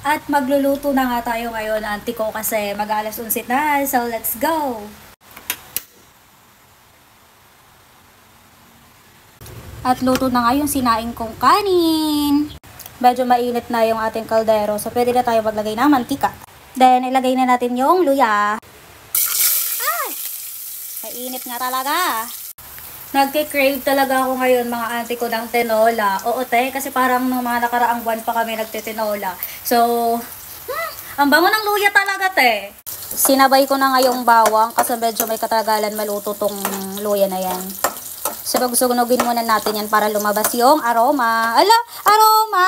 At magluluto na nga tayo ngayon, auntie ko, kasi mag-alas 11 na. So, let's go! At luto na nga yung sinaing kong kanin. Medyo mainit na yung ating kaldero, so pwede na tayo maglagay ng mantika. Then, ilagay na natin yung luya. Ay! Mainit nga talaga. Nagke-crave talaga ako ngayon, mga auntie ko, ng tinola. Oo, te, kasi parang nung mga nakaraang buwan pa kami nagtitinola. So, ang bango ng luya talaga, te. Sinabay ko na nga yung bawang kasi medyo may katagalan maluto tong luya na yan. Sunog-sunogin muna natin yan para lumabas yung aroma. Ala, aroma!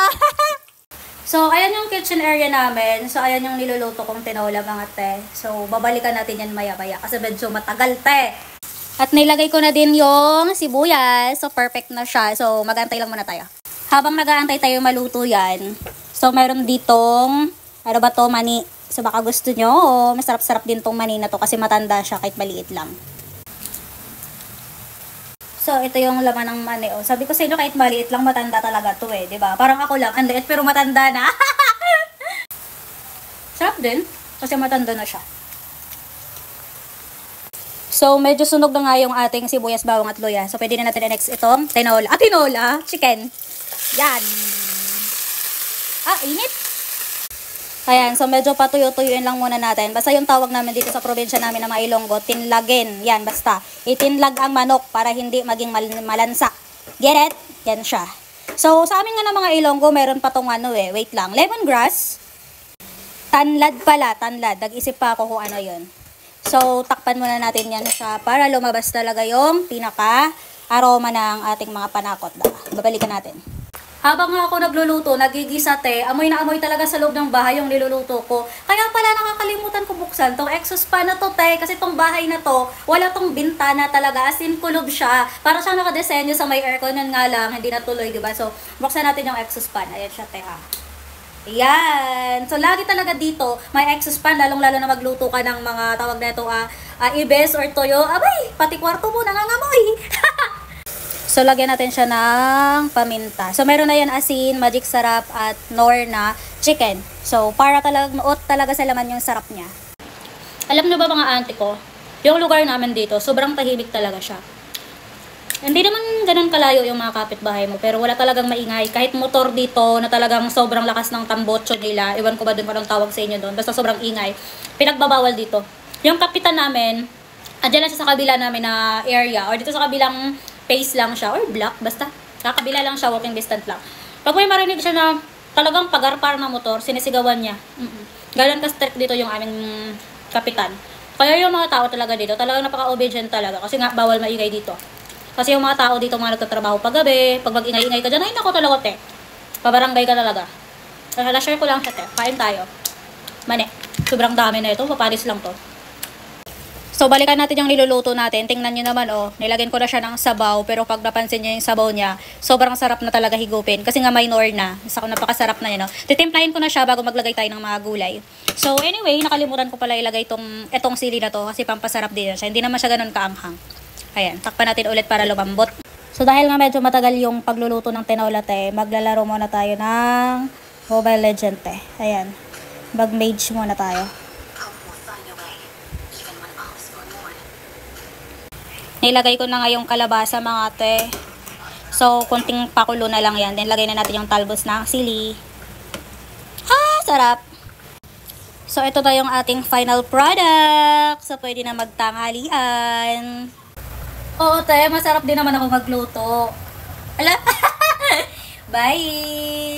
So, ayan yung kitchen area namin. So, ayan yung niluluto kong tinola, mga te. So, babalikan natin yan maya-maya kasi medyo matagal, te. At nilagay ko na din yung sibuyas. So, perfect na siya. So, mag-antay lang muna tayo. Habang nag-aantay tayo maluto yan, so, meron ditong, ano ba to, mani. So, baka gusto nyo, masarap-sarap din tong mani na to kasi matanda siya kahit maliit lang. So, ito yung laman ng mani. Oh. Sabi ko sa inyo, kahit maliit lang, matanda talaga to eh. Diba? Parang ako lang, ang liit pero matanda na. Sarap din, kasi matanda na siya. So, medyo sunog na nga yung ating sibuyas, bawang at luya. So, pwede na natin i-next itong tinola. Ah, tinola! Chicken! Yan! Ah, init! Ayan, so medyo patuyo-tuyuin lang muna natin. Basta yung tawag namin dito sa probinsya namin na Mailonggo, tinlagin. Yan, basta. Itinlag ang manok para hindi maging malansa. Get it? Yan siya. So, sa amin nga ng mga Ilonggo, meron pa tong ano eh. Wait lang. Lemongrass. Tanlad pala, tanlad. Nag-isip pa ako kung ano yun. So, takpan muna natin yan siya para lumabas talaga yung pinaka-aroma ng ating mga panakot. Babalikan natin. Habang nga ako nagluluto, nagigisa, te, amoy na amoy talaga sa loob ng bahay yung niluluto ko. Kaya pala nakakalimutan ko buksan tong exhaust fan na to, te, kasi tong bahay na to, wala tong bintana talaga, as in kulob siya. Para siyang nakadesenyo sa may aircon, yun nga lang, hindi natuloy, diba? So, buksan natin yung exhaust fan. Ayan siya, te, ha. Yan. So, lagi talaga dito, may exhaust fan, lalong-lalo na magluto ka ng mga tawag na ito, ibes or toyo. Abay, pati kwarto mo, nangangamoy. So, lagyan natin siya ng paminta. So, meron na yan asin, magic sarap, at nor na chicken. So, para talaga sa laman yung sarap niya. Alam nyo ba mga auntie ko, yung lugar namin dito, sobrang tahimik talaga siya. Hindi naman ganun kalayo yung mga kapitbahay mo, pero wala talagang maingay. Kahit motor dito na talagang sobrang lakas ng tambotso nila, iwan ko ba doon anong tawag sa inyo doon, basta sobrang ingay, pinagbabawal dito. Yung kapitan namin, andyan lang siya sa kabila namin na area, or dito sa kabilang face lang siya, or block, basta kakabila lang siya, walking distance lang. Pag may marinig siya na talagang pagarpar na motor, sinisigawan niya. Ganun ka-strict dito yung aming kapitan. Kaya yung mga tao talaga dito, talagang napaka-obedient talaga, kasi nga bawal maingay dito. Kasi yung mga tao dito, mga nagtatrabaho pag-gabi, pag mag-ingay-ingay ka dyan, ay nako talaga, te. Pabarangay ka talaga. Kaya share ko lang siya, te. Kain tayo. Mani. Sobrang dami na ito. Papalis lang to. So, balikan natin yung niluluto natin. Tingnan nyo naman, oh. Nilagyan ko na siya ng sabaw. Pero pag napansin nyo yung sabaw niya, sobrang sarap na talaga higupin. Kasi nga minor na. Isa ko napakasarap na yun, no. Titimplahin ko na siya bago maglagay tayo ng mga gulay. So, anyway, nakalimutan ko pala ilagay itong sili na to. Kasi pampasarap din siya. Hindi naman siya ganun kaanghang. Ayan, takpan natin ulit para lumambot. So, dahil nga medyo matagal yung pagluluto ng tinola, te, maglalaro muna tayo ng Mobile Legend, te. Ayan, mag-mage muna tayo. Nilagay ko na nga yung kalabasa, mga te. So, kunting pakulo na lang yan. Then, lagay na natin yung talbos ng sili. Ah, sarap! So, ito na yung ating final product. So, pwede na magtanghalian. Oo, te, masarap din naman ako magluto. Ala? Bye!